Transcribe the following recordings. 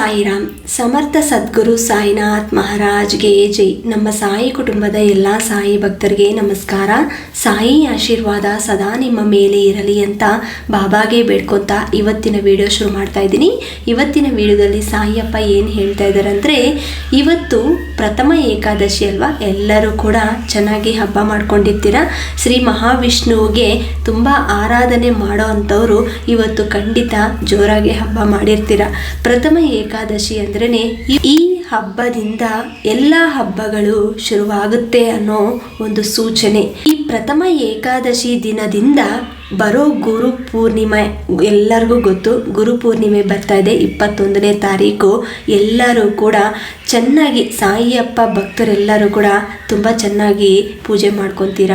ಸಾಯಿರಾಮ್. ಸಮರ್ಥ ಸದ್ಗುರು ಸಾಯಿನಾಥ್ ಮಹಾರಾಜ್ಗೆ ಜೈ. ನಮ್ಮ ಸಾಯಿ ಕುಟುಂಬದ ಎಲ್ಲ ಸಾಯಿ ಭಕ್ತರಿಗೆ ನಮಸ್ಕಾರ. ಸಾಯಿ ಆಶೀರ್ವಾದ ಸದಾ ನಿಮ್ಮ ಮೇಲೆ ಇರಲಿ ಅಂತ ಬಾಬಾಗೆ ಬೇಡ್ಕೊತ ಇವತ್ತಿನ ವಿಡಿಯೋ ಶುರು ಮಾಡ್ತಾ ಇದ್ದೀನಿ. ಇವತ್ತಿನ ವಿಡಿಯೋದಲ್ಲಿ ಸಾಯಿಯಪ್ಪ ಏನು ಹೇಳ್ತಾ ಇದ್ದಾರೆ ಅಂದರೆ, ಇವತ್ತು ಪ್ರಥಮ ಏಕಾದಶಿ ಅಲ್ವಾ, ಎಲ್ಲರೂ ಕೂಡ ಚೆನ್ನಾಗಿ ಹಬ್ಬ ಮಾಡ್ಕೊಂಡಿರ್ತೀರ. ಶ್ರೀ ಮಹಾವಿಷ್ಣುವಿಗೆ ತುಂಬ ಆರಾಧನೆ ಮಾಡೋ ಅಂಥವ್ರು ಇವತ್ತು ಖಂಡಿತ ಜೋರಾಗಿ ಹಬ್ಬ ಮಾಡಿರ್ತೀರ. ಪ್ರಥಮ ಏಕಾದಶಿ ಅಂದ್ರೇ ಈ ಹಬ್ಬದಿಂದ ಎಲ್ಲ ಹಬ್ಬಗಳು ಶುರುವಾಗುತ್ತೆ ಅನ್ನೋ ಒಂದು ಸೂಚನೆ. ಈ ಪ್ರಥಮ ಏಕಾದಶಿ ದಿನದಿಂದ ಬರೋ ಗುರು ಪೂರ್ಣಿಮೆ, ಎಲ್ಲರಿಗೂ ಗೊತ್ತು ಗುರು ಪೂರ್ಣಿಮೆ ಬರ್ತಾ ಇದೆ 21ನೇ ತಾರೀಕು. ಎಲ್ಲರೂ ಕೂಡ ಚೆನ್ನಾಗಿ ಸಾಯಿಯಪ್ಪ ಭಕ್ತರೆಲ್ಲರೂ ಕೂಡ ತುಂಬ ಚೆನ್ನಾಗಿ ಪೂಜೆ ಮಾಡ್ಕೊತೀರ.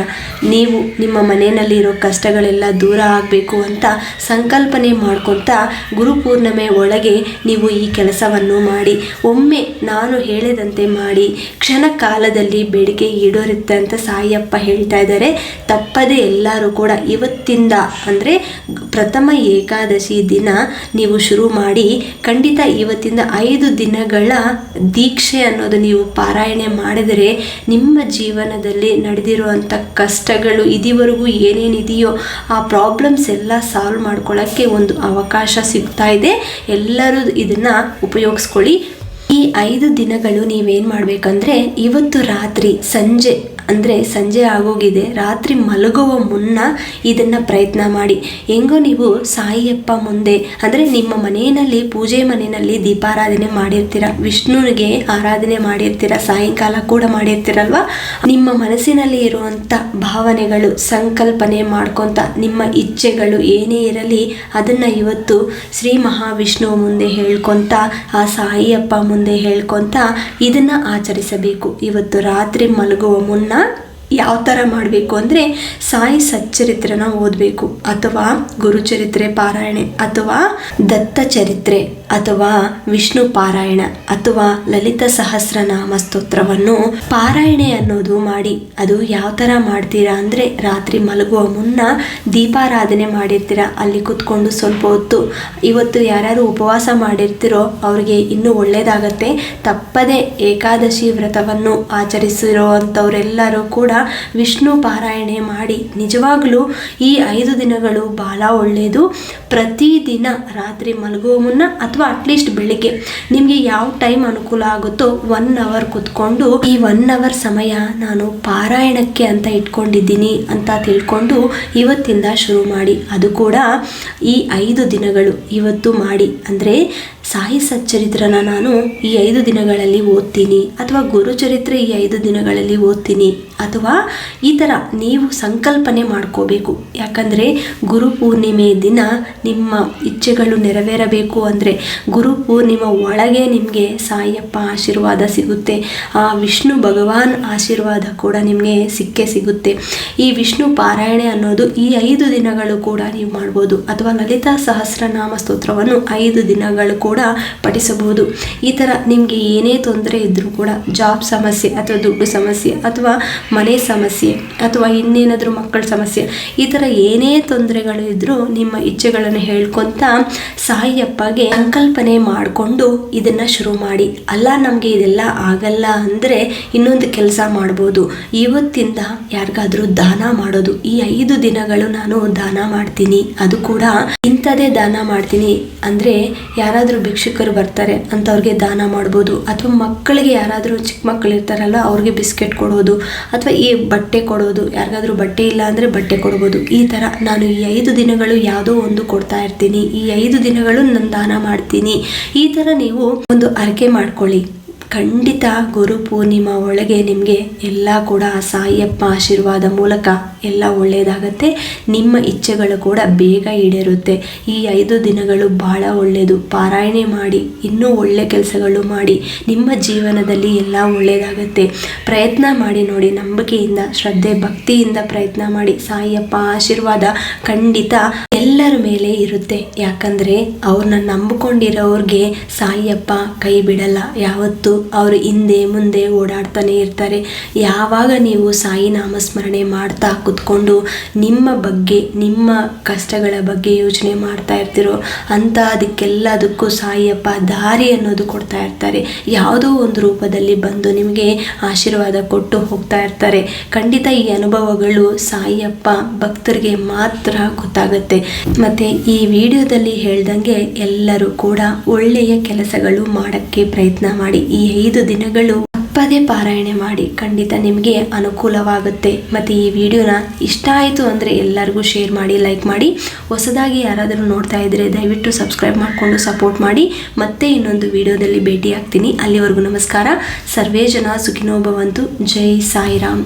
ನೀವು ನಿಮ್ಮ ಮನೆಯಲ್ಲಿರೋ ಕಷ್ಟಗಳೆಲ್ಲ ದೂರ ಆಗಬೇಕು ಅಂತ ಸಂಕಲ್ಪನೆ ಮಾಡ್ಕೊತಾ ಗುರು ಪೂರ್ಣಿಮೆ ಒಳಗೆ ನೀವು ಈ ಕೆಲಸವನ್ನು ಮಾಡಿ. ಒಮ್ಮೆ ನಾನು ಹೇಳಿದಂತೆ ಮಾಡಿ, ಕ್ಷಣ ಕಾಲದಲ್ಲಿ ಬೇಡಿಕೆ ಈಡೇರುತ್ತೆ ಅಂತ ಸಾಯಿಯಪ್ಪ ಹೇಳ್ತಾ ಇದ್ದಾರೆ. ತಪ್ಪದೆ ಎಲ್ಲರೂ ಕೂಡ ಇವತ್ತಿಂದ ಅಂದರೆ ಪ್ರಥಮ ಏಕಾದಶಿ ದಿನ ನೀವು ಶುರು ಮಾಡಿ. ಖಂಡಿತ ಇವತ್ತಿಂದ 5 ದಿನಗಳ ದೀಕ್ಷೆ ಅನ್ನೋದು ನೀವು ಪಾರಾಯಣೆ ಮಾಡಿದರೆ ನಿಮ್ಮ ಜೀವನದಲ್ಲಿ ನಡೆದಿರುವಂಥ ಕಷ್ಟಗಳು ಇದುವರೆಗೂ ಏನೇನಿದೆಯೋ ಆ ಪ್ರಾಬ್ಲಮ್ಸ್ ಎಲ್ಲ ಸಾಲ್ವ್ ಮಾಡ್ಕೊಳ್ಳೋಕ್ಕೆ ಒಂದು ಅವಕಾಶ ಸಿಗ್ತಾ ಇದೆ. ಎಲ್ಲರೂ ಇದನ್ನು ಉಪಯೋಗಿಸ್ಕೊಳ್ಳಿ. ಈ 5 ದಿನಗಳು ನೀವೇನು ಮಾಡಬೇಕಂದ್ರೆ, ಇವತ್ತು ರಾತ್ರಿ ಸಂಜೆ ಆಗೋಗಿದೆ, ರಾತ್ರಿ ಮಲಗುವ ಮುನ್ನ ಇದನ್ನು ಪ್ರಯತ್ನ ಮಾಡಿ. ಹೆಂಗೋ ನೀವು ಸಾಯಿಯಪ್ಪ ಮುಂದೆ ಅಂದರೆ ನಿಮ್ಮ ಮನೆಯಲ್ಲಿ ಪೂಜೆ ಮನೆಯಲ್ಲಿ ದೀಪಾರಾಧನೆ ಮಾಡಿರ್ತೀರ, ವಿಷ್ಣುವಿಗೆ ಆರಾಧನೆ ಮಾಡಿರ್ತೀರ, ಸಾಯಂಕಾಲ ಕೂಡ ಮಾಡಿರ್ತೀರಲ್ವ. ನಿಮ್ಮ ಮನಸ್ಸಿನಲ್ಲಿ ಇರುವಂಥ ಭಾವನೆಗಳು ಸಂಕಲ್ಪನೆ ಮಾಡ್ಕೊತ ನಿಮ್ಮ ಇಚ್ಛೆಗಳು ಏನೇ ಇರಲಿ ಅದನ್ನು ಇವತ್ತು ಶ್ರೀ ಮಹಾವಿಷ್ಣು ಮುಂದೆ ಹೇಳ್ಕೊತ, ಆ ಸಾಯಿಯಪ್ಪ ಮುಂದೆ ಹೇಳ್ಕೊತ ಇದನ್ನು ಆಚರಿಸಬೇಕು. ಇವತ್ತು ರಾತ್ರಿ ಮಲಗುವ ಮುನ್ನ ಯಾವ ಥರ ಮಾಡಬೇಕು ಅಂದರೆ, ಸಾಯಿ ಸಚ್ಚರಿತ್ರೆನ ಓದಬೇಕು, ಅಥವಾ ಗುರುಚರಿತ್ರೆ ಪಾರಾಯಣೆ, ಅಥವಾ ದತ್ತ ಚರಿತ್ರೆ, ಅಥವಾ ವಿಷ್ಣು ಪಾರಾಯಣ, ಅಥವಾ ಲಲಿತ ಸಹಸ್ರನಾಮ ಸ್ತೋತ್ರವನ್ನು ಪಾರಾಯಣೆ ಅನ್ನೋದು ಮಾಡಿ. ಅದು ಯಾವ ಥರ ಮಾಡ್ತೀರಾ ಅಂದರೆ, ರಾತ್ರಿ ಮಲಗುವ ಮುನ್ನ ದೀಪಾರಾಧನೆ ಮಾಡಿರ್ತೀರ, ಅಲ್ಲಿ ಕೂತ್ಕೊಂಡು ಸ್ವಲ್ಪ ಹೊತ್ತು. ಇವತ್ತು ಯಾರ್ಯಾರು ಉಪವಾಸ ಮಾಡಿರ್ತೀರೋ ಅವ್ರಿಗೆ ಇನ್ನೂ ಒಳ್ಳೆಯದಾಗತ್ತೆ. ತಪ್ಪದೆ ಏಕಾದಶಿ ವ್ರತವನ್ನು ಆಚರಿಸಿರೋ ಅಂಥವರೆಲ್ಲರೂ ಕೂಡ ವಿಷ್ಣು ಪಾರಾಯಣೆ ಮಾಡಿ. ನಿಜವಾಗ್ಲೂ ಈ 5 ದಿನಗಳು ಬಹಳ ಒಳ್ಳೆಯದು. ಪ್ರತಿದಿನ ರಾತ್ರಿ ಮಲಗುವ ಮುನ್ನ ಅಥವಾ ಅಟ್ಲೀಸ್ಟ್ ಬೆಳಿಗ್ಗೆ ನಿಮಗೆ ಯಾವ ಟೈಮ್ ಅನುಕೂಲ ಆಗುತ್ತೋ 1 ಅವರ್ ಕೂತ್ಕೊಂಡು, ಈ 1 ಅವರ್ ಸಮಯ ನಾನು ಪಾರಾಯಣಕ್ಕೆ ಅಂತ ಇಟ್ಕೊಂಡಿದ್ದೀನಿ ಅಂತ ತಿಳ್ಕೊಂಡು ಇವತ್ತಿಂದ ಶುರು ಮಾಡಿ. ಅದು ಕೂಡ ಈ 5 ದಿನಗಳು ಇವತ್ತು ಮಾಡಿ. ಅಂದರೆ ಸಾಯಿ ಸಚ್ಚರಿತ್ರನ ನಾನು ಈ 5 ದಿನಗಳಲ್ಲಿ ಓದ್ತೀನಿ, ಅಥವಾ ಗುರುಚರಿತ್ರೆ ಈ 5 ದಿನಗಳಲ್ಲಿ ಓದ್ತೀನಿ, ಅಥವಾ ಈ ಥರ ನೀವು ಸಂಕಲ್ಪನೆ ಮಾಡ್ಕೋಬೇಕು. ಯಾಕಂದರೆ ಗುರು ಪೂರ್ಣಿಮೆ ದಿನ ನಿಮ್ಮ ಇಚ್ಛೆಗಳು ನೆರವೇರಬೇಕು ಅಂದರೆ ಗುರು ಪೂರ್ಣಿಮೆ ಒಳಗೆ ನಿಮಗೆ ಸಾಯಿಯಪ್ಪ ಆಶೀರ್ವಾದ ಸಿಗುತ್ತೆ. ಆ ವಿಷ್ಣು ಭಗವಾನ್ ಆಶೀರ್ವಾದ ಕೂಡ ನಿಮಗೆ ಸಿಗುತ್ತೆ. ಈ ವಿಷ್ಣು ಪಾರಾಯಣೆ ಅನ್ನೋದು ಈ 5 ದಿನಗಳು ಕೂಡ ನೀವು ಮಾಡ್ಬೋದು, ಅಥವಾ ಲಲಿತಾ ಸಹಸ್ರನಾಮ ಸ್ತೋತ್ರವನ್ನು 5 ದಿನಗಳು ಕೂಡ ಪಠಿಸಬಹುದು. ಈ ಥರ ನಿಮಗೆ ಏನೇ ತೊಂದರೆ ಇದ್ದರೂ ಕೂಡ, ಜಾಬ್ ಸಮಸ್ಯೆ ಅಥವಾ ದುಡ್ಡು ಸಮಸ್ಯೆ ಅಥವಾ ಮನೆ ಸಮಸ್ಯೆ ಅಥವಾ ಇನ್ನೇನಾದರೂ ಮಕ್ಕಳ ಸಮಸ್ಯೆ, ಈ ಥರ ಏನೇ ತೊಂದರೆಗಳು ಇದ್ದರೂ ನಿಮ್ಮ ಇಚ್ಛೆಗಳನ್ನು ಹೇಳ್ಕೊತ ಸಾಯಿಯಪ್ಪಗೆ ಸಂಕಲ್ಪನೆ ಮಾಡಿಕೊಂಡು ಇದನ್ನು ಶುರು ಮಾಡಿ. ಅಲ್ಲ ನಮಗೆ ಇದೆಲ್ಲ ಆಗಲ್ಲ ಅಂದರೆ ಇನ್ನೊಂದು ಕೆಲಸ ಮಾಡ್ಬೋದು. ಇವತ್ತಿಂದ ಯಾರಿಗಾದರೂ ದಾನ ಮಾಡೋದು. ಈ 5 ದಿನಗಳು ನಾನು ದಾನ ಮಾಡ್ತೀನಿ, ಅದು ಕೂಡ ಇಂಥದೇ ದಾನ ಮಾಡ್ತೀನಿ ಅಂದರೆ ಯಾರಾದರೂ ಭಿಕ್ಷುಕರು ಬರ್ತಾರೆ ಅಂಥವ್ರಿಗೆ ದಾನ ಮಾಡ್ಬೋದು, ಅಥವಾ ಮಕ್ಕಳಿಗೆ ಯಾರಾದರೂ ಚಿಕ್ಕ ಮಕ್ಕಳು ಇರ್ತಾರಲ್ಲ ಅವ್ರಿಗೆ ಬಿಸ್ಕೆಟ್ ಕೊಡೋದು, ಅಥವಾ ಈ ಬಟ್ಟೆ ಕೊಡೋದು, ಯಾರಿಗಾದ್ರೂ ಬಟ್ಟೆ ಇಲ್ಲ ಅಂದರೆ ಬಟ್ಟೆ ಕೊಡ್ಬೋದು. ಈ ಥರ ನಾನು ಈ 5 ದಿನಗಳು ಯಾವುದೋ ಒಂದು ಕೊಡ್ತಾ ಇರ್ತೀನಿ, ಈ 5 ದಿನಗಳು ನಾನು ದಾನ ಮಾಡ್ತೀನಿ. ಈ ಥರ ನೀವು ಒಂದು ಅರಿಕೆ ಮಾಡ್ಕೊಳ್ಳಿ. ಖಂಡಿತ ಗುರು ಪೂರ್ಣಿಮಾ ಒಳಗೆ ನಿಮಗೆ ಎಲ್ಲ ಕೂಡ ಸಾಯಿಯಪ್ಪ ಆಶೀರ್ವಾದ ಮೂಲಕ ಎಲ್ಲ ಒಳ್ಳೆಯದಾಗತ್ತೆ. ನಿಮ್ಮ ಇಚ್ಛೆಗಳು ಕೂಡ ಬೇಗ ಈಡೇರುತ್ತೆ. ಈ 5 ದಿನಗಳು ಬಹಳ ಒಳ್ಳೆಯದು. ಪಾರಾಯಣೆ ಮಾಡಿ, ಇನ್ನೂ ಒಳ್ಳೆ ಕೆಲಸಗಳು ಮಾಡಿ. ನಿಮ್ಮ ಜೀವನದಲ್ಲಿ ಎಲ್ಲ ಒಳ್ಳೆಯದಾಗತ್ತೆ. ಪ್ರಯತ್ನ ಮಾಡಿ ನೋಡಿ, ನಂಬಿಕೆಯಿಂದ, ಶ್ರದ್ಧೆ, ಭಕ್ತಿಯಿಂದ ಪ್ರಯತ್ನ ಮಾಡಿ. ಸಾಯಿಯಪ್ಪ ಆಶೀರ್ವಾದ ಖಂಡಿತ ಎಲ್ಲರ ಮೇಲೆ ಇರುತ್ತೆ. ಯಾಕಂದರೆ ಅವ್ರನ್ನ ನಂಬಿಕೊಂಡಿರೋರಿಗೆ ಸಾಯಿಯಪ್ಪ ಕೈ ಬಿಡಲ್ಲ ಯಾವತ್ತೂ. ಅವರು ಹಿಂದೆ ಮುಂದೆ ಓಡಾಡ್ತಾನೆ ಇರ್ತಾರೆ. ಯಾವಾಗ ನೀವು ಸಾಯಿ ನಾಮಸ್ಮರಣೆ ಮಾಡ್ತಾ ಕುತ್ಕೊಂಡು ನಿಮ್ಮ ಬಗ್ಗೆ, ನಿಮ್ಮ ಕಷ್ಟಗಳ ಬಗ್ಗೆ ಯೋಚನೆ ಮಾಡ್ತಾ ಇರ್ತೀರೋ ಅಂತ ಅದಕ್ಕೆಲ್ಲದಕ್ಕೂ ಸಾಯಿಯಪ್ಪ ದಾರಿ ಅನ್ನೋದು ಕೊಡ್ತಾ ಇರ್ತಾರೆ. ಯಾವುದೋ ಒಂದು ರೂಪದಲ್ಲಿ ಬಂದು ನಿಮಗೆ ಆಶೀರ್ವಾದ ಕೊಟ್ಟು ಹೋಗ್ತಾ ಇರ್ತಾರೆ. ಖಂಡಿತ ಈ ಅನುಭವಗಳು ಸಾಯಿಯಪ್ಪ ಭಕ್ತರಿಗೆ ಮಾತ್ರ ಗೊತ್ತಾಗುತ್ತೆ. ಮತ್ತೆ ಈ ವಿಡಿಯೋದಲ್ಲಿ ಹೇಳ್ದಂಗೆ ಎಲ್ಲರೂ ಕೂಡ ಒಳ್ಳೆಯ ಕೆಲಸಗಳು ಮಾಡೋಕ್ಕೆ ಪ್ರಯತ್ನ ಮಾಡಿ. ಈ 5 ದಿನಗಳು ತಪ್ಪದೇ ಪಾರಾಯಣೆ ಮಾಡಿ, ಖಂಡಿತ ನಿಮಗೆ ಅನುಕೂಲವಾಗುತ್ತೆ. ಮತ್ತು ಈ ವಿಡಿಯೋನ ಇಷ್ಟ ಆಯಿತು ಅಂದರೆ ಎಲ್ಲರಿಗೂ ಶೇರ್ ಮಾಡಿ, ಲೈಕ್ ಮಾಡಿ. ಹೊಸದಾಗಿ ಯಾರಾದರೂ ನೋಡ್ತಾ ಇದ್ದರೆ ದಯವಿಟ್ಟು ಸಬ್ಸ್ಕ್ರೈಬ್ ಮಾಡಿಕೊಂಡು ಸಪೋರ್ಟ್ ಮಾಡಿ. ಮತ್ತೆ ಇನ್ನೊಂದು ವಿಡಿಯೋದಲ್ಲಿ ಭೇಟಿ ಆಗ್ತೀನಿ. ಅಲ್ಲಿವರೆಗೂ ನಮಸ್ಕಾರ. ಸರ್ವೇ ಜನ ಸುಖಿನೋ ಭವಂತು. ಜೈ ಸಾಯಿರಾಮ್.